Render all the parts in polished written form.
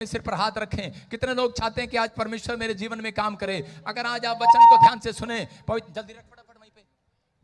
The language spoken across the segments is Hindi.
अपने सिर पर हाथ रखें। कितने लोग चाहते हैं कि आज परमेश्वर मेरे जीवन में काम करे? अगर आज आप वचन को ध्यान से सुने, जल्दी रख फटाफट वहीं पे।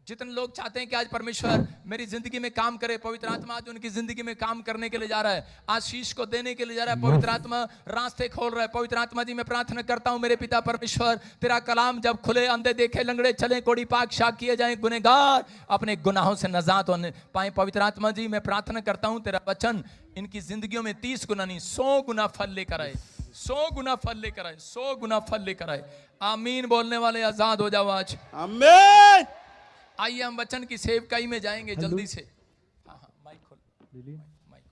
जितने लोग चाहते हैं कि आज परमेश्वर मेरी जिंदगी में काम करे, पवित्र आत्मा आज उनकी जिंदगी में काम करने के लिए जा रहा है, आशीष को देने के लिए जा रहा है। पवित्र आत्मा रास्ते खोल रहा है। पवित्र आत्मा जी, मैं प्रार्थना करता हूं मेरे पिता परमेश्वर, तेरा कलाम जब खुले, अंधे देखे, लंगड़े चले, कोड़ी पाक शाक किए जाए, गुनहगार अपने गुनाहों से नजात होने पाए। पवित्र आत्मा जी, मैं प्रार्थना करता हूं तेरा वचन इनकी जिंदगियों में 30 गुना नहीं 100 गुना फल लेकर आए, 100 गुना फल लेकर आए, 100 गुना फल लेकर आए। आमीन बोलने वाले आजाद हो जाओ आज। आमीन। आइए हम वचन की सेवकाई में जाएंगे जल्दी से। हाँ हाँ, माइक खोल, माइक।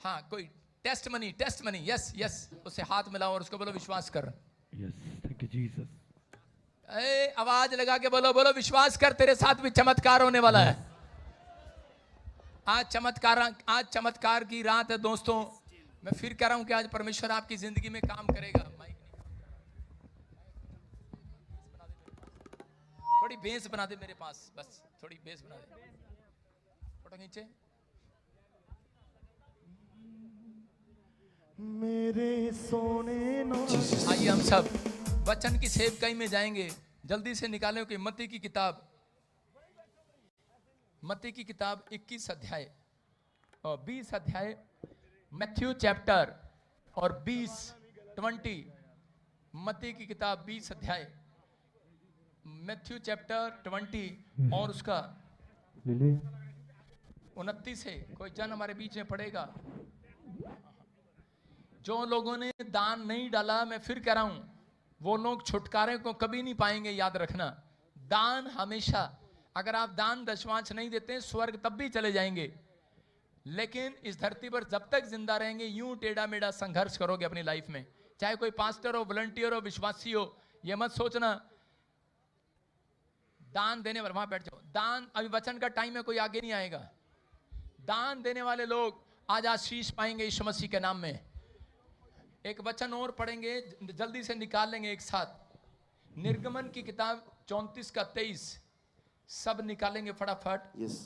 हाँ, कोई टेस्ट मनी, यस यस, उसे हाथ मिलाओ और उसको बोलो विश्वास कर। Yes, thank you Jesus. आवाज लगा के बोलो, बोलो विश्वास कर, तेरे साथ भी चमत्कार होने वाला है। आज चमत्कार की रात है दोस्तों। मैं फिर कह रहा हूं कि आज परमेश्वर आपकी जिंदगी में काम करेगा। थोड़ी बेस बना दे मेरे पास, बस थोड़ी बेस बना दे, फोटो खींचे। मेरे सोने नो। आइए हम सब वचन की सेवकाई में जाएंगे। जल्दी से निकालें कि मत्ती की किताब 21 अध्याय और 20 अध्याय, मैथ्यू चैप्टर और 20 मत्ती की किताब 20 अध्याय, मैथ्यू चैप्टर 20 और उसका 29 से कोई जन हमारे बीच में पड़ेगा। जो लोगों ने दान नहीं डाला, मैं फिर कह रहा हूं, वो लोग छुटकारे को कभी नहीं पाएंगे। याद रखना, दान हमेशा, अगर आप दान दशमांश नहीं देते स्वर्ग तब भी चले जाएंगे, लेकिन इस धरती पर जब तक जिंदा रहेंगे यूं टेढ़ा मेढ़ा संघर्ष करोगे अपनी लाइफ में। चाहे कोई पास्टर हो, वॉलंटियर हो, विश्वासी हो, यह मत सोचना दान देने वाले, वहां बैठ जाओ। दान, अभी वचन का टाइम है, कोई आगे नहीं आएगा। दान देने वाले लोग आज आशीष पाएंगे यीशु मसीह के नाम में। एक वचन और पढ़ेंगे, जल्दी से निकाल लेंगे एक साथ। निर्गमन की किताब 34 का 23, सब निकालेंगे फटाफट। यस।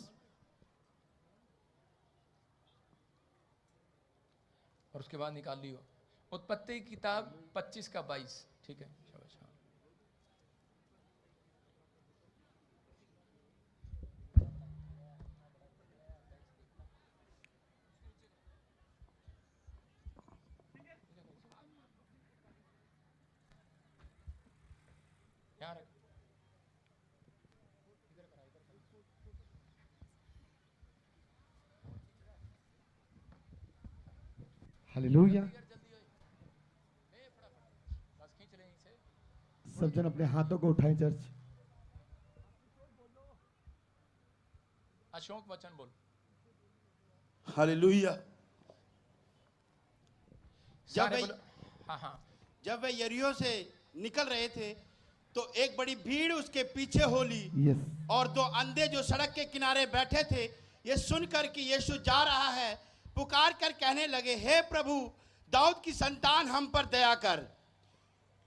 और उसके बाद निकाल लियो उत्पत्ति की किताब 25 का 22। ठीक है, हालेलुया। सब जन अपने हाथों को उठाएं चर्च। अशोक वचन बोल। हालेलुया। जब वे यरीहो से निकल रहे थे तो एक बड़ी भीड़ उसके पीछे हो ली। यस। और दो अंधे जो सड़क के किनारे बैठे थे, ये सुनकर कि यीशु जा रहा है, पुकार कर कहने लगे, हे प्रभु, दाऊद की संतान हम पर दया कर।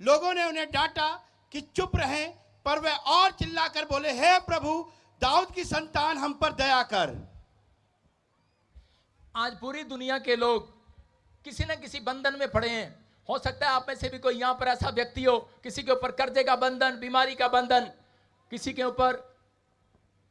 लोगों ने उन्हें डांटा कि चुप रहें, पर वे और चिल्लाकर बोले, हे प्रभु, दाऊद की संतान हम पर दया कर। आज पूरी दुनिया के लोग किसी न किसी बंधन में पड़े हैं। हो सकता है आप में से भी कोई यहां पर ऐसा व्यक्ति हो, किसी के ऊपर कर्जे का बंधन, बीमारी का बंधन, किसी के ऊपर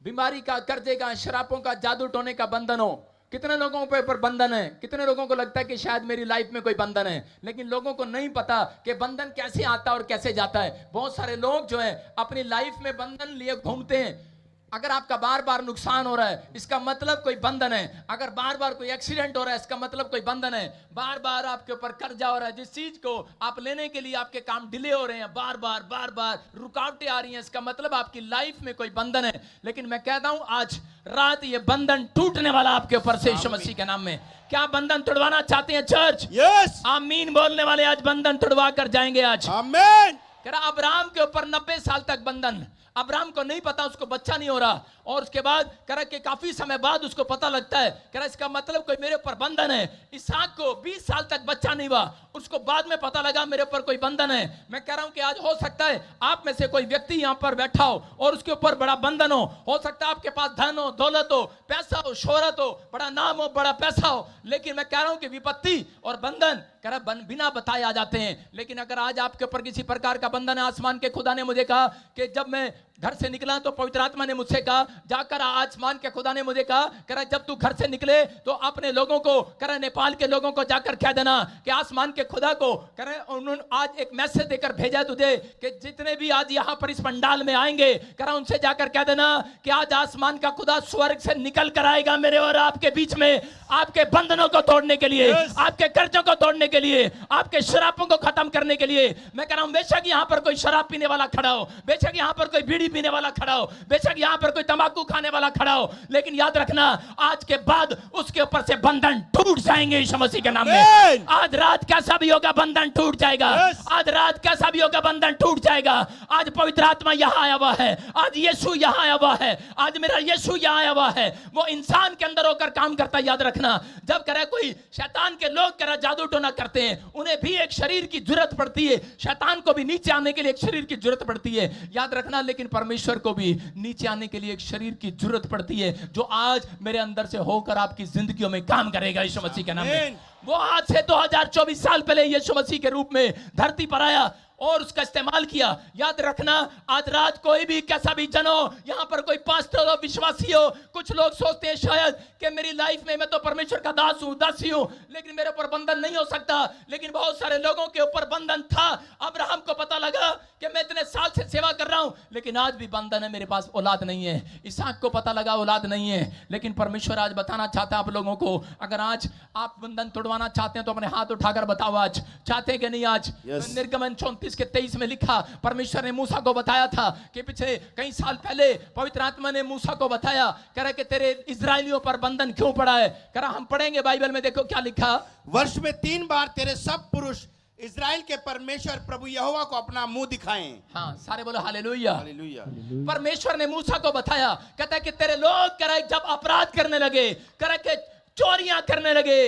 बीमारी का, कर्जे का, शराबों का, जादू टोने का बंधन हो। कितने लोगों के ऊपर बंधन है? कितने लोगों को लगता है कि शायद मेरी लाइफ में कोई बंधन है, लेकिन लोगों को नहीं पता कि बंधन कैसे आता और कैसे जाता है। बहुत सारे लोग जो है अपनी लाइफ में बंधन लिए घूमते हैं। अगर आपका बार बार नुकसान हो रहा है, इसका मतलब कोई बंधन है। अगर बार बार कोई एक्सीडेंट हो रहा है, इसका मतलब कोई बंधन है। बार बार आपके ऊपर कर्जा हो रहा है, जिस चीज को आप लेने के लिए आपके काम डिले हो रहे हैं, बार बार रुकावटें आ रही हैं, इसका मतलब आपकी लाइफ में कोई बंधन है। लेकिन मैं कहता हूं आज रात ये बंधन टूटने वाला आपके ऊपर से यीशु मसीह के नाम में। क्या बंधन तुड़वाना चाहते हैं चर्च? यस। आमीन बोलने वाले आज बंधन तुड़वा कर जाएंगे आज। आमीन। कह रहा अब्राहम के ऊपर 90 साल तक बंधन, अब्राहम को नहीं पता, उसको बच्चा नहीं हो रहा। और उसके बाद कह रहा कि काफी समय बाद उसको पता लगता है, कह रहा इसका मतलब कोई मेरे ऊपर बंधन है। इसहाक को 20 साल तक बच्चा नहीं हुआ, उसको बाद में पता लगा मेरे ऊपर कोई बंधन है। मैं कह रहा हूं कि आज हो सकता है आप में से कोई व्यक्ति यहां पर बैठा हो और उसके ऊपर बड़ा बंधन हो सकता है आपके पास धन हो, दौलत हो, पैसा हो, शोहरत हो, बड़ा नाम हो, बड़ा पैसा हो, लेकिन मैं कह रहा हूं कि विपत्ति और बंधन कह रहा बिना बताए आ जाते हैं। लेकिन अगर आज आपके ऊपर किसी प्रकार का बंधन है, आसमान के खुदा ने मुझे कहा कि जब मैं घर से निकला तो पवित्र आत्मा ने मुझसे कहा, जाकर आसमान के खुदा ने मुझे कहा, कह रहा जब तू घर से निकले तो अपने लोगों को, कह रहा नेपाल के लोगों को जाकर कह देना कि आसमान के खुदा को, कह रहा उन्होंने आज एक मैसेज देकर भेजा तुझे कि जितने भी आज यहां पर इस पंडाल में आएंगे, कह रहा उनसे जाकर कह देना कि आज आसमान का खुदा स्वर्ग से निकल कर आएगा मेरे और आपके बीच में, आपके बंधनों को तोड़ने के लिए, आपके कर्जों को तोड़ने के लिए, आपके शराबों को खत्म करने के लिए। मैं कह रहा हूं बेशक यहां पर कोई शराब पीने वाला खड़ा हो, बेशक यहां पर कोई बीड़ी पीने वाला खड़ा हो, बेशक यहां पर कोई तंबाकू खाने वाला खड़ा हो, लेकिन याद रखना आज के बाद उसके ऊपर से बंधन टूट जाएंगे यीशु मसीह के नाम में। आज रात कैसा भी होगा बंधन टूट जाएगा, आज रात कैसा भी होगा बंधन टूट जाएगा। आज पवित्र आत्मा यहां आया हुआ है, आज यीशु यहां आया हुआ है, आज मेरा यीशु यहां आया हुआ है। वो इंसान के अंदर होकर काम करता है। याद रखना जब करे कोई शैतान के लोग करे जादू टोना करते हैं, उन्हें भी एक शरीर की जरूरत पड़ती है, शैतान को भी नीचे आने के लिए एक शरीर की जरूरत पड़ती है। याद रखना लेकिन परमेश्वर को भी नीचे आने के लिए एक शरीर की जरूरत पड़ती है, जो आज मेरे अंदर से होकर आपकी जिंदगियों में काम करेगा यीशु मसीह के नाम में। वो आज से 2024 साल पहले यीशु मसीह के रूप में धरती पर आया और उसका इस्तेमाल किया। याद रखना आज रात कोई भी कैसा भी जन हो, यहां पर कोई पास्टर हो, विश्वासी हो, कुछ लोग सोचते हैं शायद कि मेरी लाइफ में मैं तो परमेश्वर का दास हूं, दासी हूं, लेकिन मेरे ऊपर बंधन नहीं हो सकता। लेकिन बहुत सारे लोगों के ऊपर बंधन था। अब्राहम को पता लगा कि मैं इतने साल से सेवा कर रहा हूं, लेकिन आज भी बंधन है, मेरे पास औलाद नहीं है। इसहाक को पता लगा औलाद नहीं है, लेकिन परमेश्वर आज बताना चाहता है आप लोगों को, अगर आज आप बंधन तोड़वाना चाहते हैं तो अपने हाथ उठाकर बताओ आज चाहते हैं कि नहीं। आज निर्गमन 34 के 23 में लिखा, परमेश्वर ने मूसा को बताया था कि पिछले कई साल पहले पवित्र आत्मा ने मूसा को बताया, कह रहा कि तेरे इजरायलियों पर बंधन क्यों पड़ा है। कह रहा हम पढ़ेंगे बाइबल में, देखो क्या लिखा, वर्ष में 3 बार तेरे सब पुरुष इजराइल के परमेश्वर प्रभु यहोवा को अपना मुंह दिखाएं। हाँ सारे बोलो हालेलुया। हालेलुया। परमेश्वर ने मूसा को बताया, कहता है कि तेरे लोग कह रहे जब अपराध करने लगे, कह रहे कि चोरियां करने लगे,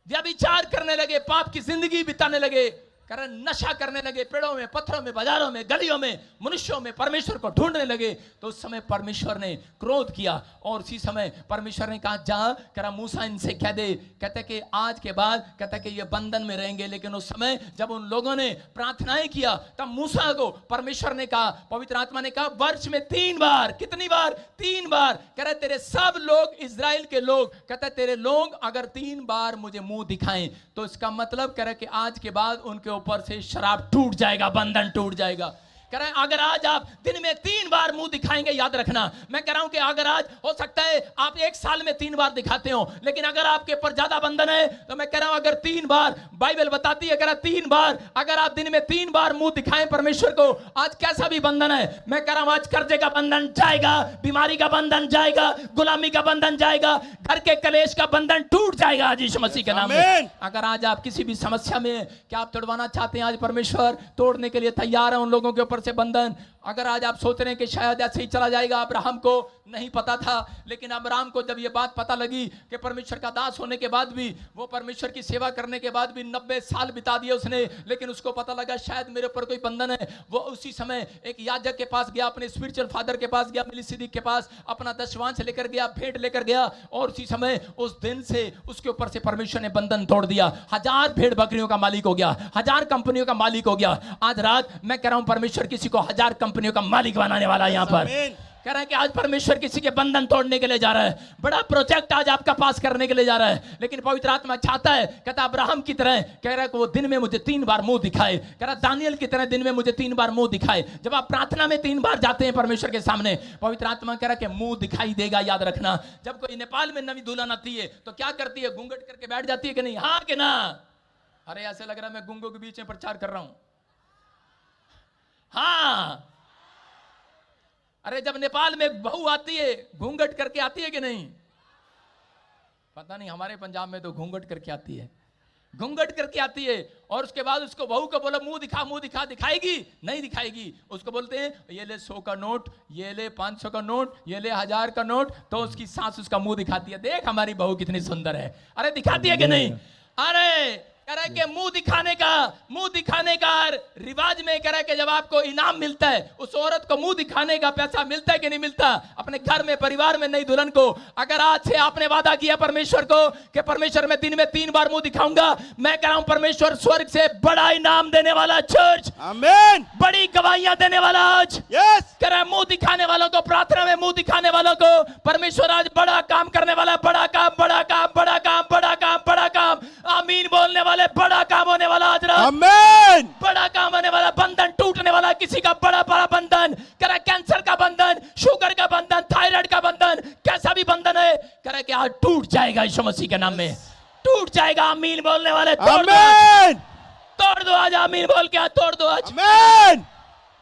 व्यभिचार करने लगे, पाप की जिंदगी बिताने लगे, कारण नशा करने लगे, पेड़ों में, पत्थरों में, बाजारों में, गलियों में, मनुष्यों में परमेश्वर को ढूंढने लगे, तो उस समय परमेश्वर ने क्रोध किया और उसी समय परमेश्वर ने कहा जा करा मूसा इनसे कह दे, कहते कि आज के बाद कहते कि ये बंधन में रहेंगे। लेकिन उस समय जब उन लोगों ने प्रार्थनाएं किया तब मूसा को परमेश्वर ने कहा, पवित्र आत्मा ने कहा वर्ष में 3 बार, कितनी बार, 3 बार, कह रहे तेरे सब लोग इजराइल के लोग, कहते तेरे लोग अगर 3 बार मुझे मुंह दिखाएं तो इसका मतलब कह रहे कि आज के बाद उनके ऊपर से शराब टूट जाएगा, बंधन टूट जाएगा। कह रहे हैं अगर आज आप दिन में 3 बार मुंह दिखाएंगे, याद रखना मैं कह रहा हूं कि अगर आज हो सकता है आप 1 साल में 3 बार दिखाते हो, लेकिन अगर आपके ऊपर ज्यादा बंधन है तो मैं कह रहा हूं अगर 3 बार, बाइबल बताती है, कह रहा 3 बार अगर आप दिन में 3 बार मुंह दिखाएं परमेश्वर को, आज कैसा भी बंधन है, मैं कह रहा हूं आज कर्जे का बंधन जाएगा, बीमारी का बंधन जाएगा, गुलामी का बंधन जाएगा, घर के कलेश का बंधन टूट जाएगा आज यीशु मसीह के नाम में। अगर आज आप किसी भी समस्या में क्या आप तोड़वाना चाहते हैं, आज परमेश्वर तोड़ने के लिए तैयार है उन लोगों के ऊपर से बंधन। अगर आज आप सोच रहे हैं कि शायद ऐसे ही चला जाएगा, अब्राहम को नहीं पता था, लेकिन अब्राहम को जब ये बात पता लगी कि परमेश्वर का दास होने के बाद भी, वो परमेश्वर की सेवा करने के बाद भी 90 साल बिता दिए उसने, लेकिन उसको पता लगा शायद मेरे ऊपर कोई बंधन है। वो उसी समय एक याजक के पास गया, अपने स्पिरिचुअल फादर के पास गया, मेलिसिदिक के पास, अपना दशवांश लेकर गया, भेंट लेकर गया, और उसी समय उस दिन से उसके ऊपर से परमेश्वर ने बंधन तोड़ दिया। 1000 भेड़ बकरियों का मालिक हो गया, 1000 कंपनियों का मालिक हो गया। आज रात मैं कह रहा हूं परमेश्वर किसी को 1000 कंपनियों का मालिक बनाने वाला है। यहां पर कह रहा है कि आज परमेश्वर किसी के बंधन तोड़ने के लिए जा रहा है, बड़ा प्रोजेक्ट आज आपका पास करने के लिए जा रहा है। लेकिन पवित्र आत्मा चाहता है, कहता अब्राहम की तरह, कह रहा है कि वो दिन में मुझे 3 बार मुंह दिखाए, कह रहा दानियल की तरह दिन में मुझे 3 बार मुंह दिखाए। जब आप प्रार्थना में 3 बार जाते हैं परमेश्वर के सामने, पवित्र आत्मा कह रहा है कि मुंह दिखाई देगा। याद रखना जब कोई नेपाल में नवी दुल्हन आती है तो क्या करती है, घूंघट करके बैठ जाती है कि नहीं, हाँ कि ना? अरे ऐसे लग रहा है मैं गूंगों के बीच में प्रचार कर रहा हूं। हाँ, अरे जब नेपाल में बहू आती है घूंघट करके आती है कि नहीं? पता नहीं, हमारे पंजाब में तो घूंघट करके आती है। घूंघट करके आती है और उसके बाद उसको बहू को बोला मुंह दिखा, दिखाएगी नहीं दिखाएगी। उसको बोलते हैं ये ले 100 का नोट, ये ले 500 का नोट, ये ले 1000 का नोट, तो उसकी सास उसका मुंह दिखाती है, देख हमारी बहू कितनी सुंदर है। अरे दिखाती है कि नहीं? अरे कह रहा है कि मुंह दिखाने का रिवाज में कह रहा है कि जब आपको इनाम मिलता है, उस औरत को मुंह दिखाने का पैसा मिलता है कि नहीं मिलता? अपने घर में, परिवार में नई दुल्हन को अगर आज से आपने वादा किया परमेश्वर को कि परमेश्वर मैं दिन में 3 बार मुंह दिखाऊंगा, मैं कह रहा हूं परमेश्वर स्वर्ग से बड़ा इनाम देने वाला चर्च, आमीन, बड़ी गवाहियां देने वाला आज यस, कह रहा है मुंह दिखाने वालों को, प्रार्थना में मुंह दिखाने वालों को परमेश्वर आज बड़ा काम करने वाला है। बड़ा काम, बड़ा काम, बड़ा काम, बड़ा काम, बड़ा काम। आमीन बोलने वाले, बड़ा काम होने वाला आज रात, आमीन, बड़ा काम होने वाला, बंधन टूटने वाला, किसी का बड़ा बड़ा बंधन, कह रहा कैंसर का बंधन, शुगर का बंधन, थायराइड का बंधन, कैसा भी बंधन है, कह रहा कि आज टूट जाएगा यीशु मसीह के नाम में, टूट जाएगा। आमीन बोलने वाले तोड़ दो आज, आमीन, तोड़ दो आज, आमीन बोल के आज तोड़ दो आज। आमीन,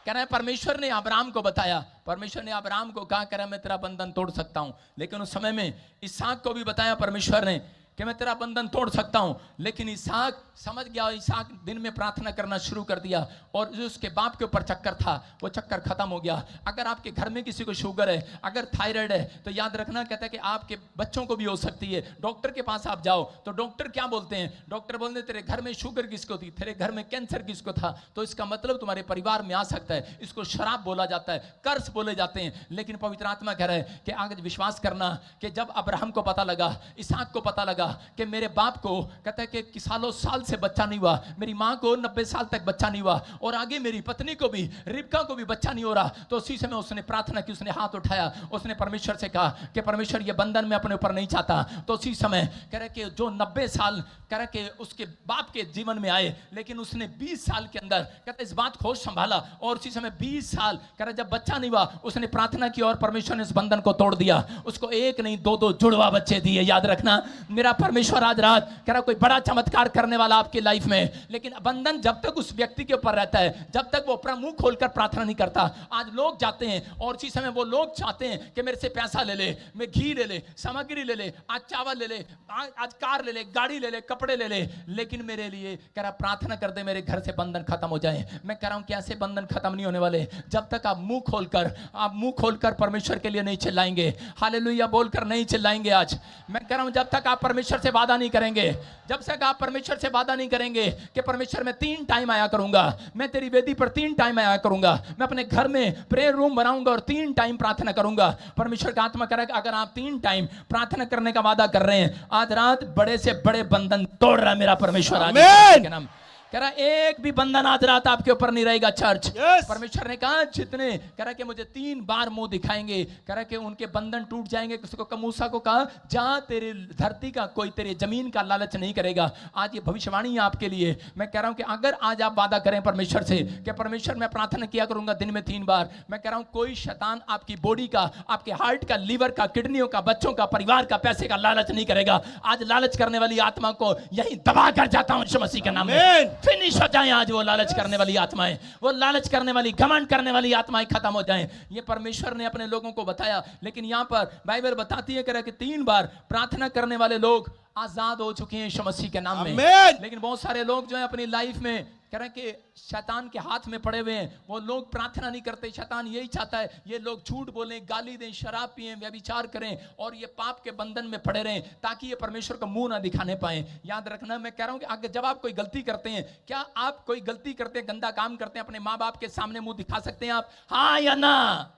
कह रहा है परमेश्वर ने अब्राहम को बताया, परमेश्वर ने अब्राहम को कहा कह रहा मैं तेरा बंधन तोड़ सकता हूं, लेकिन उस समय में इसहाक को भी बताया परमेश्वर ने कि मैं तेरा बंधन तोड़ सकता हूं, लेकिन इसहाक समझ गया। इसहाक दिन में प्रार्थना करना शुरू कर दिया और जो उसके बाप के ऊपर चक्कर था वो चक्कर खत्म हो गया। अगर आपके घर में किसी को शुगर है, अगर थायराइड है, तो याद रखना कहता है कि आपके बच्चों को भी हो सकती है। डॉक्टर के पास आप जाओ तो डॉक्टर क्या बोलते हैं? डॉक्टर बोलते हैं तेरे घर में शुगर किसको थी, तेरे घर में कैंसर किसको था, तो इसका मतलब तुम्हारे परिवार में आ सकता है। इसको शराब बोला जाता है, कर्ज बोले जाते हैं। लेकिन पवित्र आत्मा कह रहा है कि आगे विश्वास करना कि जब अब्राहम को पता लगा, इसहाक को पता लगा कि मेरे बाप को कहता है कि सालों साल से बच्चा नहीं हुआ, मेरी मां को 90 साल तक बच्चा नहीं हुआ, और आगे मेरी पत्नी को भी, रिबका को भी बच्चा नहीं हो रहा, तो उसी समय उसने प्रार्थना की, उसने हाथ उठाया, उसने परमेश्वर से कहा कि परमेश्वर ये बंधन मैं अपने ऊपर नहीं चाहता। तो उसी समय कह रहे कि जो 90 साल कह रहे कि उसके बाप के जीवन में आए, लेकिन उसने 20 साल के अंदर कहते इस बात को संभाला, और उसी समय 20 साल कह रहे जब बच्चा नहीं हुआ, उसने प्रार्थना की और परमेश्वर ने इस बंधन को तोड़ दिया। उसको एक नहीं 2-2 जुड़वा बच्चे दिए। याद रखना मेरा परमेश्वर आज रात कह रहा कोई बड़ा चमत्कार करने वाला आपकी लाइफ में। लेकिन बंधन जब तक उस व्यक्ति के ऊपर रहता है, जब तक वो अपना मुंह खोलकर प्रार्थना नहीं करता। आज लोग जाते हैं और इसी समय वो लोग चाहते हैं कि मेरे से पैसा ले ले, मैं घी ले ले, सामग्री ले ले, आज चावल ले ले, आज कार ले ले, गाड़ी ले ले, कपड़े ले ले, लेकिन मेरे लिए कह रहा प्रार्थना कर दे मेरे घर से बंधन खत्म हो जाए। मैं कह रहा हूं कि ऐसे बंधन खत्म नहीं होने वाले जब तक आप मुंह खोलकर परमेश्वर के लिए नहीं चिल्लाएंगे, हालेलुया बोलकर नहीं चिल्लाएंगे। आज मैं कह रहा हूं जब तक आप परमेश्वर से वादा नहीं करेंगे, जब तक आप परमेश्वर से वादा नहीं करेंगे कि परमेश्वर मैं 3 टाइम आया करूंगा, मैं तेरी वेदी पर 3 टाइम आया करूंगा, मैं अपने घर में प्रेयर रूम बनाऊंगा और 3 टाइम प्रार्थना करूंगा। परमेश्वर का आत्मा कह रहा है कि अगर आप 3 टाइम प्रार्थना करने का वादा कर रहे हैं, आज रात बड़े से बड़े बंधन तोड़ रहा है मेरा परमेश्वर। आज के नाम कह रहा एक भी बंधन आज रात आपके ऊपर नहीं रहेगा चर्च। Yes. परमेश्वर ने कहा जितने कह रहा कि मुझे 3 बार मुंह दिखाएंगे, कह रहा कि उनके बंधन टूट जाएंगे। किसी को मूसा को कहा जा तेरे धरती का कोई तेरे जमीन का लालच नहीं करेगा। आज ये भविष्यवाणी है आपके लिए। मैं कह रहा हूं कि अगर आज आप वादा करें परमेश्वर से कि परमेश्वर मैं प्रार्थना किया करूंगा दिन में 3 बार, मैं कह रहा हूं कोई शैतान आपकी बॉडी का, आपके हार्ट का, लीवर का, किडनियों का, बच्चों का, परिवार का, पैसे का लालच नहीं करेगा। आज लालच करने वाली आत्मा को यही दबा कर जाता हूं यीशु मसीह के नाम में। फिनिश हो जाए आज वो लालच करने वाली आत्माएं, वो लालच करने वाली, घमंड करने वाली आत्माएं खत्म हो जाएं। ये परमेश्वर ने अपने लोगों को बताया। लेकिन यहां पर बाइबल बताती है कि 3 बार प्रार्थना करने वाले लोग आजाद हो चुके हैं यीशु मसीह के नाम में। लेकिन बहुत सारे लोग जो है अपनी लाइफ में कह रहे कि शैतान के हाथ में पड़े हुए हैं, वो लोग प्रार्थना नहीं करते। शैतान यही चाहता है ये लोग झूठ बोलें, गाली दें, शराब पिएं, व्यभिचार करें और ये पाप के बंधन में पड़े रहें ताकि ये परमेश्वर का मुंह ना दिखाने पाए। याद रखना मैं कह रहा हूं कि अगर जब आप कोई गलती करते हैं, क्या आप कोई गलती करते हैं, गंदा काम करते हैं, अपने माँ बाप के सामने मुंह दिखा सकते हैं आप? हाँ या ना?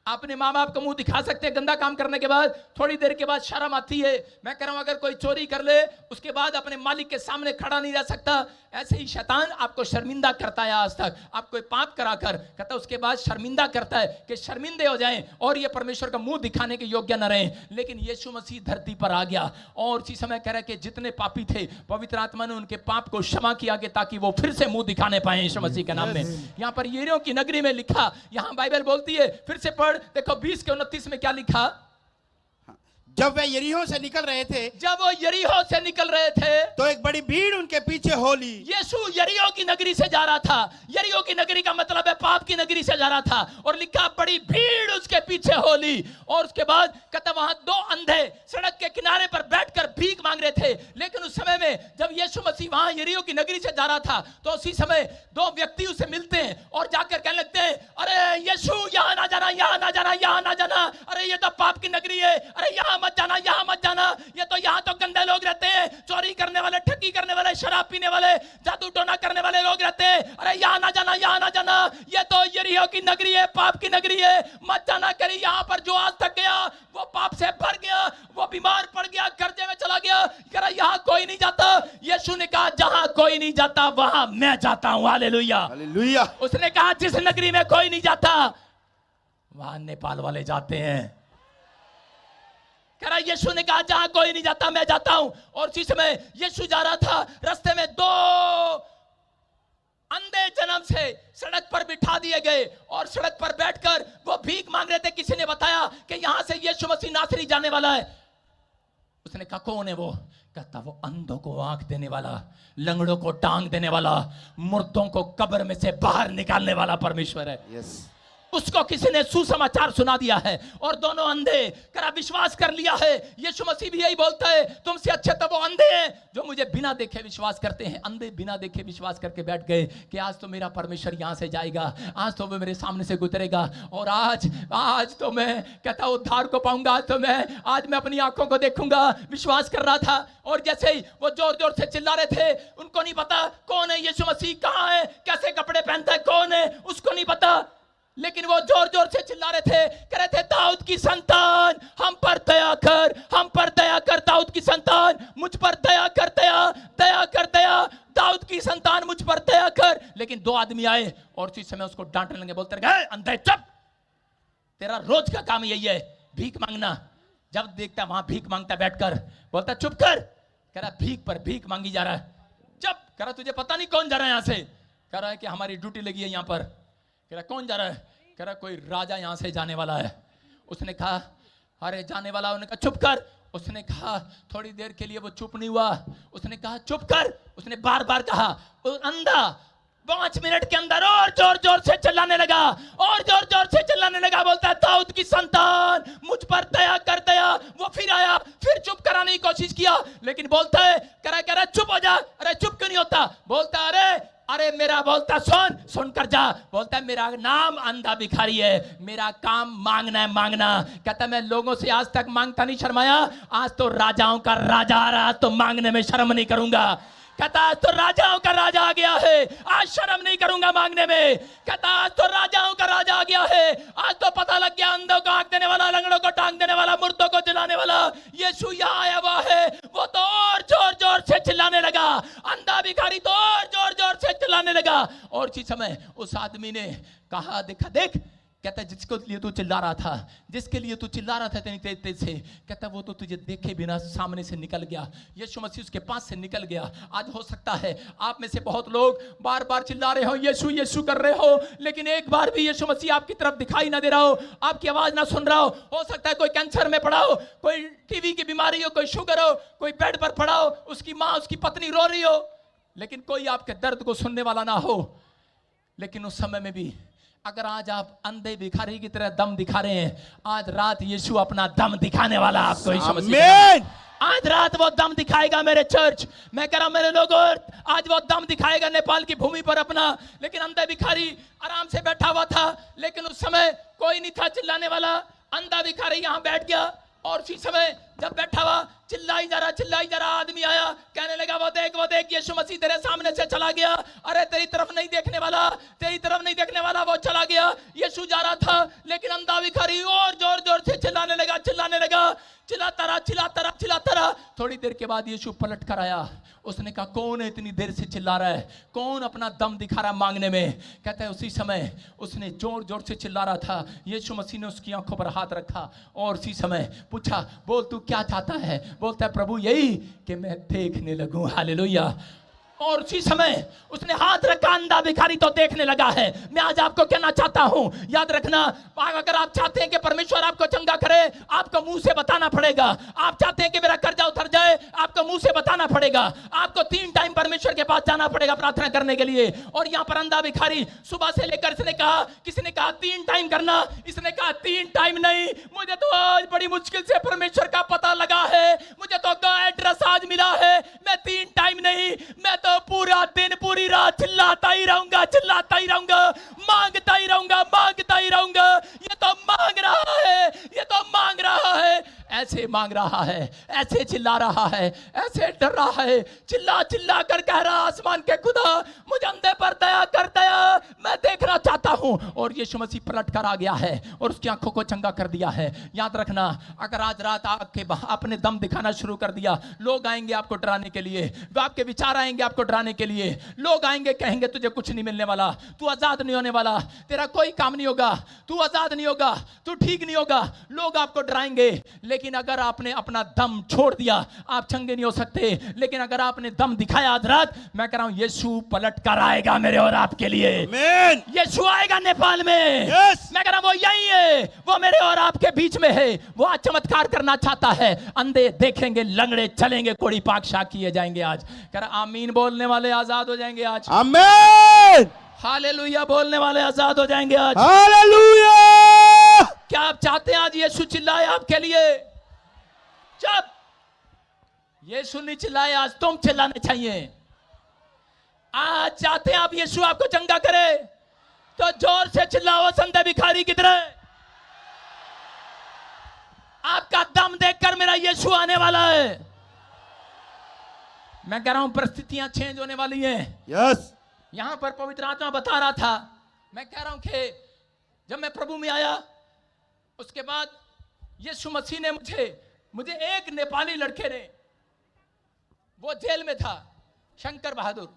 अपने माँ बाप को मुंह दिखा सकते हैं गंदा काम करने के बाद? थोड़ी देर के बाद शर्म आती है। मैं कह रहा हूं अगर कोई चोरी कर ले उसके बाद अपने मालिक के सामने खड़ा नहीं रह सकता। ऐसे ही शैतान आपको शर्मिंदा करता है। आज तक आप कोई पाप कराकर कहता है उसके बाद शर्मिंदा करता है कि शर्मिंदे हो जाएं और ये परमेश्वर का मुंह दिखाने के योग्य न रहें। लेकिन यीशु मसीह धरती पर आ गया और इसी समय कह रहा है कि जितने पापी थे पवित्र आत्मा ने उनके पाप को क्षमा किया कि ताकि वो फिर से मुंह दिखाने पाए यीशु मसीह के नाम में। यहाँ पर यरीहो की नगरी में लिखा, यहाँ बाइबल बोलती है, फिर से पढ़ देखो 20 के 29 में क्या लिखा। जब वे यरीहो से निकल रहे थे, जब वो यरीहो से निकल रहे थे तो एक बड़ी भीड़ उनके पीछे हो ली। यीशु यरीहो की नगरी से जा रहा था। यरीहो की नगरी का मतलब है पाप की नगरी से जा रहा था, और लिखा बड़ी भीड़ उसके पीछे हो ली। और उसके बाद कहता वहां दो अंधे सड़क के किनारे पर बैठकर भीख मांग रहे थे। लेकिन उस समय में जब यीशु मसीह वहां यरीहो की नगरी से जा रहा था, तो उसी समय दो व्यक्ति उसे मिलते हैं और जाकर कहने लगते हैं, अरे यीशु यहाँ ना जाना, यहाँ ना जाना, यहाँ ना जाना, अरे ये तो पाप की नगरी है, अरे यहाँ मत जाना, यहाँ मत जाना, ये तो यहाँ तो गंदे लोग रहते हैं, चोरी करने वाले, ठगी करने वाले, शराब पीने वाले, जादू टोना करने वाले लोग रहते हैं, अरे यहाँ ना जाना, यहाँ ना जाना, ये तो यरीहो की नगरी है, पाप की नगरी है, मत जाना करी। यहाँ पर जो आज तक गया वो पाप से भर गया, वो बीमार पड़ गया, कर्जे में चला गया, कह यहाँ कोई नहीं जाता। यीशु ने कहा जहां कोई नहीं जाता वहां मैं जाता हूं। Hallelujah, hallelujah. उसने कहा जिस नगरी में कोई नहीं जाता वहां नेपाल वाले जाते हैं। कह रहा यीशु ने कहा जहां कोई नहीं जाता मैं जाता हूं। और उसी समय यीशु जा रहा था, रास्ते में दो अंधे जन्म से सड़क पर बिठा दिए गए और सड़क पर बैठकर वो भीख मांग रहे थे। किसी ने बताया कि यहां से यीशु मसीह नासरी जाने वाला है। उसने कहा कौन है वो? कहता वो अंधों को आंख देने वाला, लंगड़ों को टांग देने वाला, मुर्दों को कब्र में से बाहर निकालने वाला परमेश्वर है। यस। उसको किसी ने सुसमाचार सुना दिया है और दोनों अंधे करा विश्वास कर लिया है। यीशु मसीह भी यही बोलता है, तुमसे अच्छे तो वो अंधे हैं जो मुझे बिना देखे विश्वास करते हैं। अंधे बिना देखे विश्वास करके बैठ गए कि आज तो मेरा परमेश्वर यहां से जाएगा, आज तो वो मेरे सामने से गुजरेगा, और आज तो मैं कहता उद्धार को पाऊंगा, आज मैं अपनी आंखों को देखूंगा। विश्वास कर रहा था और जैसे ही वो जोर जोर से चिल्ला रहे थे, उनको नहीं पता कौन है यीशु मसीह, कहां है, कैसे कपड़े पहनता है, कौन है, उसको नहीं पता। लेकिन वो जोर जोर से चिल्ला रहे थे, कह रहे थे दाऊद की संतान हम पर दया कर, हम पर दया कर, दाऊद की संतान मुझ पर दया कर, दया कर, दाऊद की संतान मुझ पर दया कर। लेकिन दो आदमी आए और उसी समय उसको डांटने लगे, बोलते रहे अंधे चुप, तेरा रोज का काम यही है भीख मांगना। जब देखता वहां भीख मांगता बैठकर, बोलता चुप कर। कह रहा भीख पर भीख मांगी जा रहा है, चुप। कह रहा तुझे पता नहीं कौन जा रहा है यहां से? कह रहा है कि हमारी ड्यूटी लगी है यहां पर। कह रहा कौन जा रहा है? कह रहा कोई राजा यहां से जाने वाला है। उसने कहा अरे जाने वाला? उन्होंने कहा चुप कर। उसने कहा थोड़ी देर के लिए वो चुप नहीं हुआ। उसने कहा चुप कर। उसने बार बार कहा। अंधा 5 मिनट के अंदर और जोर जोर से चिल्लाने लगा, और जोर जोर से चिल्लाने लगा, बोलता है दाऊद की संतान मुझ पर दया कर, दया। वो फिर आया, फिर चुप कराने की कोशिश किया, लेकिन बोलता है कह रहा चुप हो जा। अरे चुप क्यों नहीं होता? बोलता अरे मेरा, बोलता सुन कर जा। बोलता है मेरा नाम अंधा भिखारी है, मेरा काम मांगना है, मांगना। कहता मैं लोगों से आज तक मांगता नहीं शर्माया, आज तो राजाओं का राजा आ रहा, तो मांगने में शर्म नहीं करूंगा। कहता आज तो राजाओं का राजा आ गया है, आज शर्म नहीं करूंगा मांगने में। कहता आज तो राजाओं का राजा आ गया है, आज तो पता लग गया अंधों को आंख देने वाला, लंगड़ों को टांग देने वाला, मुर्दों को जलाने वाला यीशु यहाँ आया हुआ है। वो तो और जोर जोर से चिल्लाने लगा, अंधा भिखारी तो और जोर जोर से चिल्लाने लगा। और इसी समय उस आदमी ने कहा देखा देख, कहता जिसके लिए तू चिल्ला रहा था, जिसके लिए तू चिल्ला रहा था इतनी तेज से, कहता वो तो तुझे देखे बिना सामने से निकल गया। यीशु मसीह उसके पास से निकल गया। आज हो सकता है आप में से बहुत लोग बार बार चिल्ला रहे हो, यीशु यीशु कर रहे हो, लेकिन एक बार भी यीशु मसीह आपकी तरफ दिखाई ना दे रहा हो, आपकी आवाज ना सुन रहा हो। हो सकता है कोई कैंसर में पड़ा हो, कोई टीबी की बीमारी हो, कोई शुगर हो, कोई बेड पर पड़ा हो, उसकी माँ उसकी पत्नी रो रही हो, लेकिन कोई आपके दर्द को सुनने वाला ना हो। लेकिन उस समय में भी अगर आज आप अंधे भिखारी की तरह दम दिखा रहे हैं, आज रात यीशु अपना दम दिखाने वाला आपको। यीशु मसीह आज रात वो दम दिखाएगा मेरे चर्च। मैं कह रहा हूं मेरे लोगों, आज वो दम दिखाएगा नेपाल की भूमि पर अपना। लेकिन अंधे भिखारी आराम से बैठा हुआ था, लेकिन उस समय कोई नहीं था चिल्लाने वाला। अंधा भिखारी यहां बैठ गया और उसी समय जब बैठा हुआ चिल्लाई जा रहा, आदमी आया, कहने लगा वो देख यीशु मसीह तेरे सामने से चला गया। अरे तेरी तरफ नहीं देखने वाला, तेरी तरफ नहीं देखने वाला, वो चला गया। यीशु जा रहा था, लेकिन अंधा भिखारी और जोर जोर से चिल्लाने लगा, चिल्लाता रहा। थोड़ी देर के बाद यीशु पलट कर आया। उसने कहा कौन है इतनी देर से चिल्ला रहा है, कौन अपना दम दिखा रहा मांगने में? कहता है उसी समय उसने जोर जोर से चिल्ला रहा था, यीशु मसीह ने उसकी आंखों पर हाथ रखा और उसी समय पूछा बोल तू क्या चाहता है? बोलता है प्रभु यही कि मैं देखने लगूं। हालेलुया। और उसी समय उसने हाथ रखा, अंधा भिखारी तो देखने लगा है। मैं आज आपको कहना चाहता हूं, याद रखना, अगर आप चाहते हैं कि परमेश्वर आपको चंगा करे, आपको मुंह से बताना पड़ेगा। आप चाहते हैं कि मेरा कर्जा उतर जाए, आपको मुंह से बताना पड़ेगा। आपको 3 टाइम परमेश्वर के पास जाना पड़ेगा प्रार्थना करने के लिए। और यहां पर अंधा भिखारी सुबह से लेकर, इसने कहा, किसी ने कहा 3 टाइम करना, इसने कहा 3 टाइम नहीं, मुझे तो आज बड़ी मुश्किल से परमेश्वर का पता लगा है, मुझे तो एड्रेस आज मिला है, मैं 3 टाइम नहीं, मैं तो पूरा दिन पूरी रात चिल्लाता ही रहूंगा, चिल्लाता ही रहूंगा, मांगता ही रहूंगा, मांगता ही रहूंगा। ये तो मांग रहा है, ये तो मांग रहा है, ऐसे मांग रहा है, ऐसे चिल्ला रहा है, ऐसे डर रहा है, चिल्ला चिल्ला कर कह रहा, आसमान के खुदा मुझे अंधे पर दया कर, दया, मैं देखना चाहता हूं। और यीशु मसीह पलट कर आ गया है और उसकी आंखों को चंगा कर दिया है। याद रखना, अगर आज रात आके अपने दम दिखाना शुरू कर दिया, लोग आएंगे आपको डराने के लिए, आपके विचार आएंगे आपको डराने के लिए, लोग आएंगे कहेंगे तुझे कुछ नहीं मिलने वाला, तू आजाद नहीं होने वाला, तेरा कोई काम नहीं होगा, तू आजाद नहीं होगा, तू ठीक नहीं होगा, लोग आपको डराएंगे। लेकिन अगर आपने अपना दम छोड़ दिया, आप चंगे नहीं हो सकते। लेकिन अगर आपने दम दिखाया आज रात, मैं कह रहा हूं यीशु पलट कर आएगा मेरे और आपके लिए। आमीन। यीशु आएगा नेपाल में। Yes. मैं कह रहा हूं वो यही है, वो मेरे और आपके बीच में है। वो आज चमत्कार करना चाहता है, अंधे देखेंगे, लंगड़े चलेंगे, कोड़ी पाक किए जाएंगे। आज कह रहा आमीन बोलने वाले आजाद हो जाएंगे आज। आमीन। हालेलुया बोलने वाले आजाद हो जाएंगे आज। हालेलुया। क्या आप चाहते हैं आज यीशु चिल्लाए आपके लिए? जब यीशु नहीं चिल्लाए, आज तुम चिल्लाने चाहिए। आज चाहते हैं आप यीशु आपको चंगा करे, तो जोर से चिल्लाओ संधे भिखारी की तरह। आपका दम देखकर मेरा यीशु आने वाला है। मैं कह रहा हूं परिस्थितियां चेंज होने वाली हैं। यस। यहां पर पवित्र आत्मा बता रहा था, मैं कह रहा हूं कि जब मैं प्रभु में आया, उसके बाद यीशु मसीह ने मुझे एक नेपाली लड़के ने, वो जेल में था, शंकर बहादुर,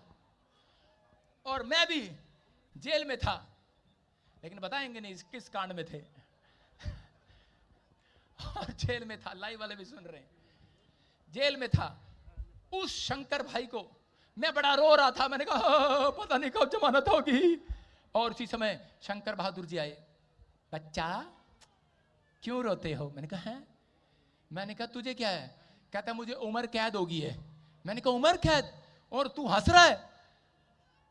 और मैं भी जेल में था, लेकिन बताएंगे नहीं किस कांड में थे। और जेल में था, लाइव वाले भी सुन रहे हैं, जेल में था। उस शंकर भाई को मैं बड़ा रो रहा था, मैंने कहा पता नहीं कब जमानत होगी। और उसी समय शंकर बहादुर जी आए, बच्चा क्यों रोते हो? मैंने कहा है। मैंने कहा तुझे क्या है? कहता मुझे उम्र कैद होगी है। मैंने कहा उम्र कैद? और तू हंस रहा है?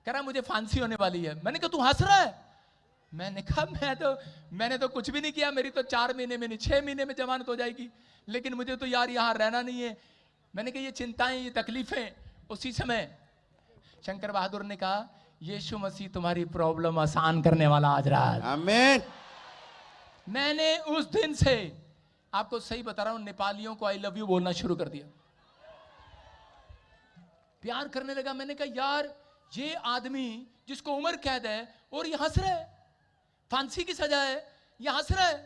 कह रहा मुझे फांसी होने वाली है। मैंने कहा तू हंस रहा है? मैंने कहा मैंने तो कुछ भी नहीं किया, मेरी तो 4 महीने में नहीं 6 महीने में जमानत हो जाएगी, लेकिन मुझे तो यार यहाँ रहना नहीं है। मैंने कहा ये चिंताएं, ये तकलीफें। उसी समय शंकर बहादुर ने कहा यीशु मसीह तुम्हारी प्रॉब्लम आसान करने वाला आज रात। आमीन। मैंने उस दिन से, आपको सही बता रहा हूं, नेपालियों को आई लव यू बोलना शुरू कर दिया, प्यार करने लगा। मैंने कहा यार ये आदमी जिसको उम्र कैद है और ये हंस रहा है, फांसी की सजा है, ये हंस रहा है।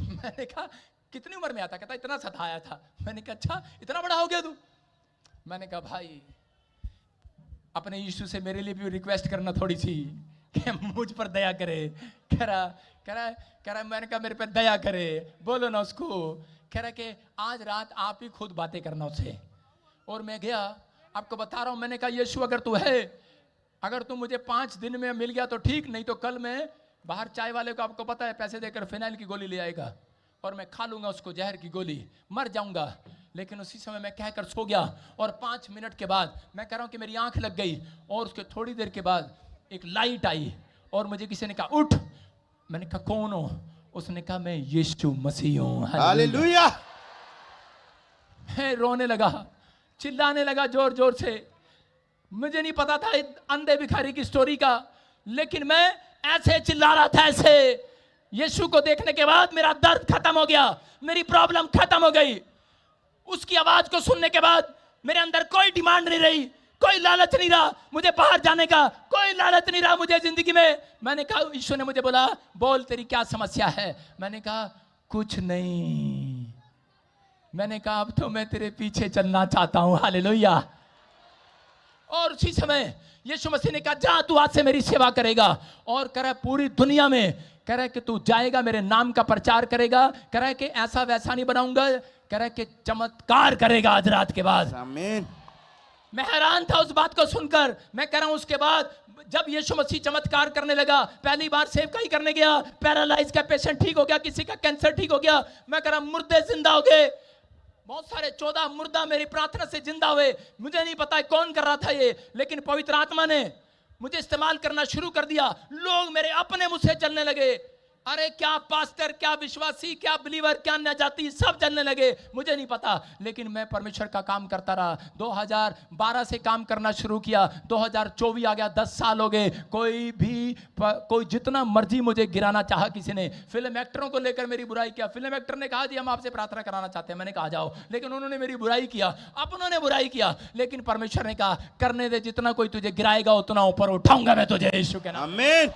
मैंने कहा कितनी उम्र में आता? कहता इतना सताया था। मैंने कहा अच्छा इतना बड़ा हो गया तू? मैंने कहा भाई अपने यीशु से मेरे लिए भी रिक्वेस्ट करना थोड़ी सी कि मुझ पर दया करे। कह रहा मैंने कहा मेरे पर दया करे, बोलो ना उसको। कह रहा कि आज रात आप ही खुद बातें करना उससे। और मैं गया, आपको बता रहा हूं, मैंने कहा यीशु अगर तू है, अगर तू मुझे 5 दिन में मिल गया तो ठीक, नहीं तो कल मैं बाहर चाय वाले को, आपको पता है, पैसे देकर फिनाइल की गोली ले आएगा और मैं खा लूंगा उसको, जहर की गोली, मर जाऊंगा। लेकिन उसी समय मैं कहकर सो गया। और 5 मिनट के बाद मैं कह रहा हूं कि मेरी आंख लग गई, और उसके थोड़ी देर के बाद एक लाइट आई और मुझे किसी ने कहा उठ। मैंने कहा कौन हो? उसने कहा मैं यीशु मसीह हूं। हालेलुया। मैं रोने लगा, चिल्लाने लगा जोर जोर से। मुझे नहीं पता था अंधे भिखारी की स्टोरी का, लेकिन मैं ऐसे चिल्ला रहा था, ऐसे। यीशु को देखने के बाद मेरा दर्द खत्म हो गया, मेरी प्रॉब्लम खत्म हो गई। उसकी आवाज को सुनने के बाद मेरे अंदर कोई डिमांड नहीं रही, कोई लालच नहीं रहा मुझे बाहर जाने का, कोई लालच नहीं रहा मुझे जिंदगी में। मैंने कहा, यीशु ने मुझे बोला बोल तेरी क्या समस्या है? मैंने कहा कुछ नहीं। मैंने कहा अब तो मैं तेरे पीछे चलना चाहता हूं। हालेलुया। और उसी समय यीशु मसीह ने कहा जा तू आज से मेरी सेवा करेगा। और कह रहा पूरी दुनिया में, कह रहा है कि तू जाएगा मेरे नाम का प्रचार करेगा। कह रहा है कि ऐसा वैसा नहीं बनाऊंगा, कह रहा है कि चमत्कार करेगा आज रात के बाद। आमीन। मैं हैरान था उस बात को सुनकर। मैं कह रहा हूं उसके बाद जब यीशु मसीह चमत्कार करने लगा, पहली बार सेवकाई करने गया, पैरालाइज का पेशेंट ठीक हो गया, किसी का कैंसर ठीक हो गया। मैं कह रहा हूं मुर्दे जिंदा हो गए, बहुत सारे 14 मुर्दा मेरी प्रार्थना से जिंदा हुए। मुझे नहीं पता कौन कर रहा था ये, लेकिन पवित्र आत्मा ने मुझे इस्तेमाल करना शुरू कर दिया। लोग मेरे अपने मुंह से चलने लगे, अरे क्या पास्टर, क्या विश्वासी, क्या बिलीवर, क्या नजाती, सब चलने लगे। मुझे नहीं पता, लेकिन मैं परमेश्वर का काम करता रहा। 2012 से काम करना शुरू किया, 2024 आ गया, 10 साल हो गए। कोई जितना मर्जी मुझे गिराना चाहा किसी ने। फिल्म एक्टरों को लेकर मेरी बुराई किया। फिल्म एक्टर ने कहा जी हम आपसे प्रार्थना कराना चाहते हैं। मैंने कहा जाओ, लेकिन उन्होंने मेरी बुराई किया, अपनों ने बुराई किया। लेकिन परमेश्वर ने कहा करने दे, जितना कोई तुझे गिराएगा उतना ऊपर उठाऊंगा मैं तुझे, यीशु के नाम। आमीन।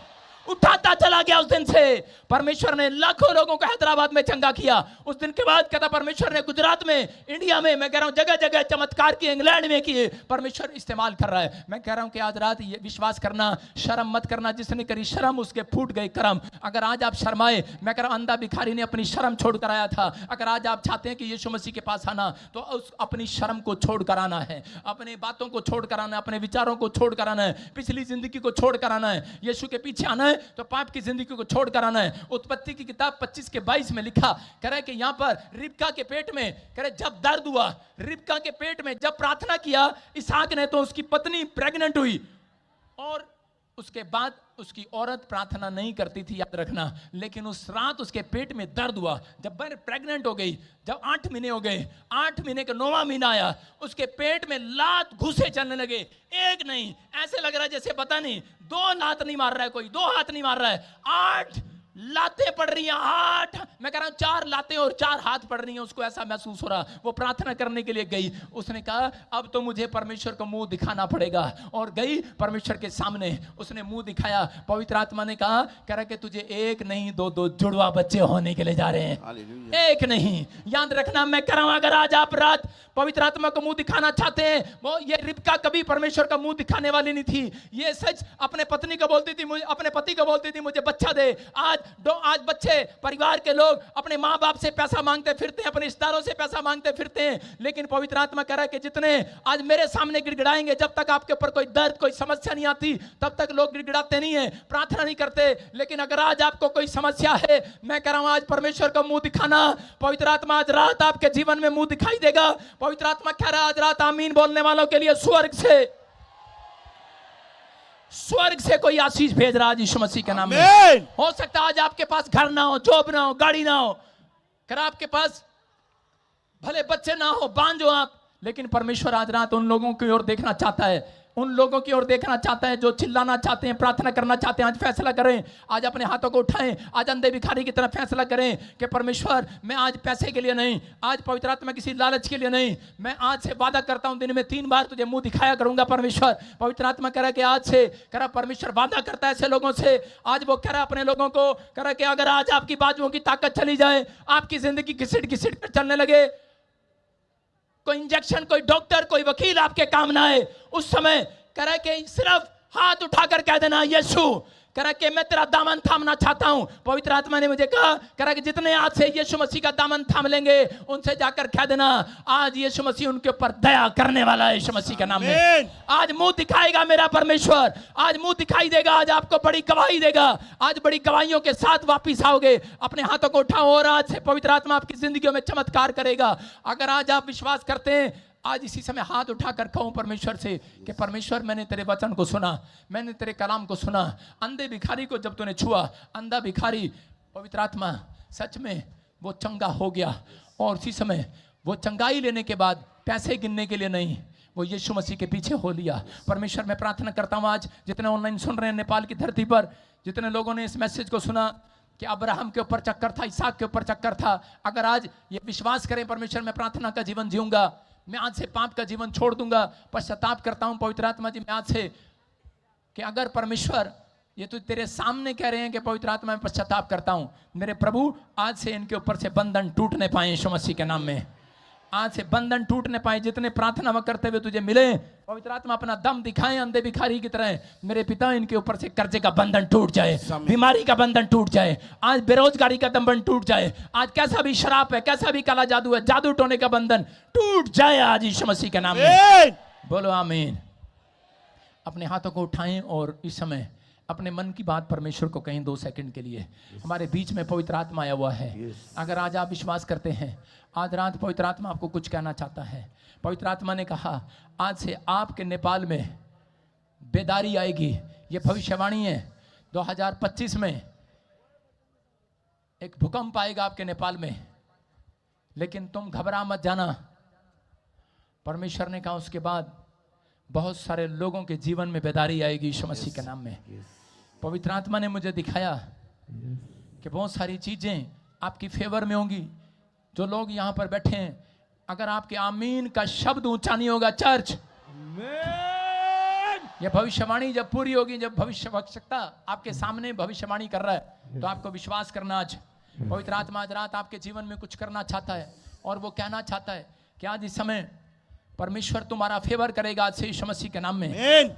उठाता चला गया। उस दिन से परमेश्वर ने लाखों लोगों को हैदराबाद में चंगा किया। उस दिन के बाद कहता परमेश्वर ने गुजरात में, इंडिया में, मैं कह रहा हूं जगह जगह चमत्कार किए, इंग्लैंड में किए। परमेश्वर इस्तेमाल कर रहा है। मैं कह रहा हूं कि आज रात ये विश्वास करना, शर्म मत करना। जिसने करी शर्म उसके फूट गए कर्म। अगर आज आप शर्माए, मैं कह रहा हूं अंधा भिखारी ने अपनी शर्म छोड़ कर आया था। अगर आज आप चाहते हैं कि यीशु मसीह के पास आना, तो उस अपनी शर्म को छोड़ कर आना है, अपने बातों को छोड़ कर आना है, अपने विचारों को छोड़ कर आना है, पिछली जिंदगी को छोड़ कर आना है। यीशु के पीछे आना है तो पाप की जिंदगी को छोड़ कर आना है। उत्पत्ति की किताब 25 के 22 में लिखा, कह रहा है कि यहां पर रिबका के पेट में, कह रहे जब दर्द हुआ, रिबका के पेट में जब प्रार्थना किया इसहाक ने, तो उसकी पत्नी प्रेग्नेंट हुई। और उसके बाद उसकी औरत प्रार्थना नहीं करती थी, याद रखना। लेकिन उस रात उसके पेट में दर्द हुआ। जब प्रेग्नेंट हो गई, जब 8 महीने हो गए, 8 महीने का 9वां महीना आया, उसके पेट में लात घुसे चलने लगे। एक नहीं, ऐसे लग रहा है जैसे पता नहीं 2 लात नहीं मार रहा है कोई, 2 हाथ नहीं मार रहा है, 8 लातें पड़ रही हैं। 8, मैं कह रहा हूं 4 लातें और 4 हाथ पड़ रही हैं। उसको ऐसा महसूस हो रहा। वो प्रार्थना करने के लिए गई। उसने कहा अब तो मुझे परमेश्वर को मुंह दिखाना पड़ेगा। और गई परमेश्वर के सामने, उसने मुंह दिखाया। पवित्र आत्मा ने कहा, कह रहा कि तुझे 1 नहीं 2 जुड़वा बच्चे होने के लिए जा रहे हैं। 1 नहीं, याद रखना। मैं कह रहा हूं अगर आज आप रात पवित्र आत्मा को मुंह दिखाना चाहते हैं, वो ये रिबका कभी परमेश्वर का मुंह दिखाने वाली नहीं थी। ये सच अपने पत्नी को बोलती थी, अपने पति को बोलती थी मुझे बच्चा दे। आज बच्चे, परिवार के लोग अपने माँ बाप से पैसा मांगते फिरते हैं, अपने रिश्तेदारों से पैसा मांगते फिरते हैं। लेकिन पवित्र आत्मा कह रहा है कि जितने आज मेरे सामने गिड़गिड़ाएंगे, जब तक आपके ऊपर कोई दर्द, कोई समस्या नहीं आती, तब तक लोग गिड़गिड़ाते नहीं है, प्रार्थना नहीं करते। लेकिन अगर आज आपको कोई समस्या है, मैं कह रहा हूं आज परमेश्वर का मुंह दिखाना। पवित्र आत्मा आज रात आपके जीवन में मुंह दिखाई देगा। पवित्र आत्मा कह रहा है आज रात आमीन बोलने वालों के लिए स्वर्ग से कोई आशीष भेज रहा है यीशु मसीह के नाम में। हो सकता है आज आपके पास घर ना हो, जॉब ना हो, गाड़ी ना हो, कर आपके पास भले बच्चे ना हो, बांझ हो आप, लेकिन परमेश्वर आज रात उन लोगों की ओर देखना चाहता है, उन लोगों की ओर देखना चाहता है जो चिल्लाना चाहते हैं, प्रार्थना करना चाहते हैं। आज फैसला करें, आज अपने हाथों को उठाएं, आज अंधे भिखारी की तरह फैसला करें कि परमेश्वर मैं आज पैसे के लिए नहीं, आज पवित्र आत्मा किसी लालच के लिए नहीं, मैं आज से वादा करता हूं दिन में 3 बार तुझे मुंह दिखाया करूंगा। परमेश्वर पवित्र आत्मा कह रहा है कि आज से, कह रहा परमेश्वर वादा करता है ऐसे लोगों से। आज वो कह रहा है अपने लोगों को, कह रहा है कि अगर आज आपकी बाजुओं की ताकत चली जाए, आपकी जिंदगी घिसिट घिसिट कर चलने लगे, कोई इंजेक्शन, कोई डॉक्टर, कोई वकील आपके काम ना आए, उस समय कह रहा है कि सिर्फ हाथ उठाकर कह देना यीशु, कह रहा है कि मैं तेरा दामन थामना चाहता हूं। पवित्र आत्मा ने मुझे कहा, कह रहा है कि जितने आज से यीशु मसीह का दामन थाम लेंगे, उनसे जाकर कह देना आज यीशु मसीह उनके ऊपर दया करने वाला है। यीशु मसीह के नाम में आज मुंह दिखाएगा मेरा परमेश्वर, आज मुंह दिखाई देगा, आज आपको बड़ी गवाही देगा, आज बड़ी गवाहियों के साथ वापिस आओगे। अपने हाथों को उठाओ और आज से पवित्र आत्मा आपकी जिंदगी में चमत्कार करेगा। अगर आज आप विश्वास करते हैं, आज इसी समय हाथ उठाकर कहूं परमेश्वर से कि परमेश्वर मैंने तेरे वचन को सुना, मैंने तेरे कलाम को सुना। अंधे भिखारी को जब तूने छुआ, अंधा भिखारी पवित्र आत्मा सच में वो चंगा हो गया। और उसी समय वो चंगाई लेने के बाद पैसे गिनने के लिए नहीं, वो यीशु मसीह के पीछे हो लिया। परमेश्वर मैं प्रार्थना करता हूँ आज जितने ऑनलाइन सुन रहे हैं नेपाल की धरती पर, जितने लोगों ने इस मैसेज को सुना कि अब्राहम के ऊपर चक्कर था, इसहाक के ऊपर चक्कर था, अगर आज ये विश्वास करें परमेश्वर मैं प्रार्थना का जीवन जीऊंगा, मैं आज से पाप का जीवन छोड़ दूंगा, पश्चाताप करता हूं पवित्र आत्मा जी मैं आज से, कि अगर परमेश्वर ये तो तेरे सामने कह रहे हैं कि पवित्र आत्मा में पश्चाताप करता हूं, मेरे प्रभु आज से इनके ऊपर से बंधन टूटने पाए यीशु मसीह के नाम में, आज से बंधन टूटने पाए। जितने प्रार्थना में करते हुए तुझे मिले, पवित्र आत्मा अपना दम दिखाएं अंधे भिखारी की तरह। मेरे पिता इनके ऊपर से कर्जे का बंधन टूट जाए, बीमारी का बंधन टूट जाए, आज बेरोजगारी का बंधन टूट जाए, आज कैसा भी शराब है, कैसा भी काला जादू है, जादू टोने का बंधन टूट जाए आज यीशु मसीह के नाम में। बोलो आमीन। अपने हाथों को उठाएं और इस समय अपने मन की बात परमेश्वर को कहें 2 सेकंड के लिए। हमारे बीच में पवित्र आत्मा आया हुआ है। अगर आज आप विश्वास करते हैं, आज रात पवित्र आत्मा आपको कुछ कहना चाहता है। पवित्र आत्मा ने कहा आज से आपके नेपाल में बेदारी आएगी। ये भविष्यवाणी है। 2025 में एक भूकंप आएगा आपके नेपाल में, लेकिन तुम घबरा मत जाना। परमेश्वर ने कहा उसके बाद बहुत सारे लोगों के जीवन में बेदारी आएगी यीशु मसीह के नाम में। पवित्र आत्मा ने मुझे दिखाया कि बहुत सारी चीजें आपकी फेवर में होंगी। जो लोग यहां पर बैठे हैं, अगर आपके आमीन का शब्द ऊंचा नहीं होगा चर्च, यह भविष्यवाणी जब पूरी होगी, जब भविष्यवक्ता आपके सामने भविष्यवाणी कर रहा है, तो आपको विश्वास करना। आज पवित्र आत्मा आज रात आपके जीवन में कुछ करना चाहता है और वो कहना चाहता है कि आज इस समय परमेश्वर तुम्हारा फेवर करेगा आज से यीशु मसीह के नाम में।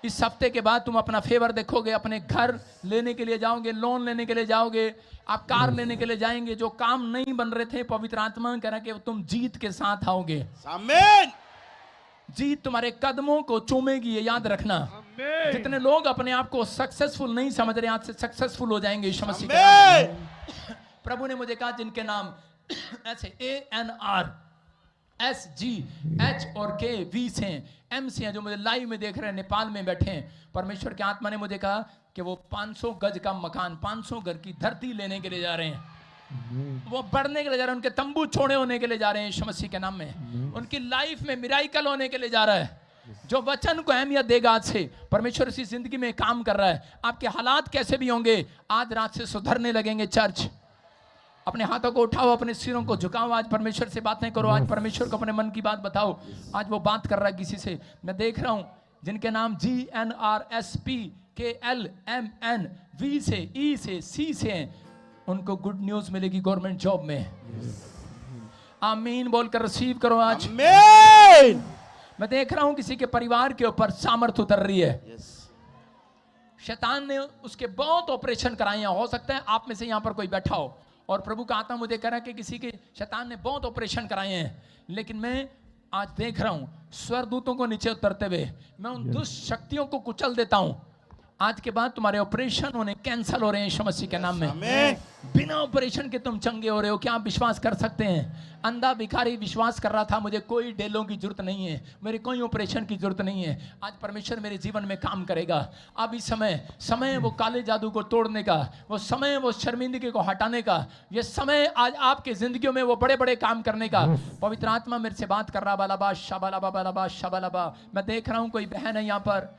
इस हफ्ते के बाद तुम अपना फेवर देखोगे। अपने घर लेने के लिए जाओगे, लोन लेने के लिए जाओगे, आप कार लेने के लिए जाएंगे। जो काम नहीं बन रहे थे, पवित्र आत्मा कह रहा है कि तुम जीत के साथ आओगे। आमीन। जीत तुम्हारे कदमों को चूमेगी, ये याद रखना। जितने लोग अपने आप को सक्सेसफुल नहीं समझ रहे, आज से सक्सेसफुल हो जाएंगे यीशु मसीह के नाम में। प्रभु ने मुझे कहा जिनके नाम ऐसे ANRSGH और KV से M से हैं, जो मुझे लाइव में देख रहे हैं, नेपाल में बैठे हैं, परमेश्वर के आत्मा ने मुझे कहा कि वो 500 गज का मकान, 500 घर की धरती लेने के लिए जा रहे हैं। वो बढ़ने के लिए जा रहे हैं, उनके तंबू छोड़े होने के लिए जा रहे हैं यीशु मसीह के नाम में। उनकी लाइफ में मिराइकल होने के लिए जा रहा है। जो वचन को अहमियत देगा आज से, परमेश्वर इसी जिंदगी में काम कर रहा है। आपके हालात कैसे भी होंगे, आज रात से सुधरने लगेंगे। चर्च अपने हाथों को उठाओ, अपने सिरों को झुकाओ, आज परमेश्वर से बातें करो, आज परमेश्वर को अपने मन की बात बताओ। आज वो बात कर रहा है किसी से। मैं देख रहा हूं जिनके नाम GNRSPKLMNV से, E से, C से हैं, उनको गुड न्यूज मिलेगी गवर्नमेंट जॉब में। आमीन बोलकर रिसीव करो आज। आमीन। मैं देख रहा हूं किसी के परिवार के ऊपर सामर्थ उतर रही है। शैतान ने उसके बहुत ऑपरेशन कराए हैं। हो सकता है आप में से यहां पर कोई बैठा हो और प्रभु का आत्मा मुझे कह रहा है कि किसी के शैतान ने बहुत ऑपरेशन कराए हैं, लेकिन मैं आज देख रहा हूं स्वर्गदूतों को नीचे उतरते हुए। मैं उन दुष्ट शक्तियों को कुचल देता हूं। आज के बाद तुम्हारे ऑपरेशन होने कैंसल हो रहे हैं यीशु मसीह के नाम में। बिना ऑपरेशन के तुम चंगे हो रहे हो। क्या आप विश्वास कर सकते हैं? अंधा भिखारी विश्वास कर रहा था, मुझे कोई डेलों की जरूरत नहीं है, मेरे कोई ऑपरेशन की जरूरत नहीं है। आज परमेश्वर मेरे जीवन में काम करेगा। अब इस समय वो काले जादू को तोड़ने का, वो समय वो शर्मिंदगी को हटाने का, ये समय आज आपके जिंदगियों में वो बड़े बड़े काम करने का। पवित्र आत्मा मेरे से बात कर रहा। बालाबा शाबालाबा बालाबा शाबालाबा। मैं देख रहा हूँ कोई बहन है यहाँ पर,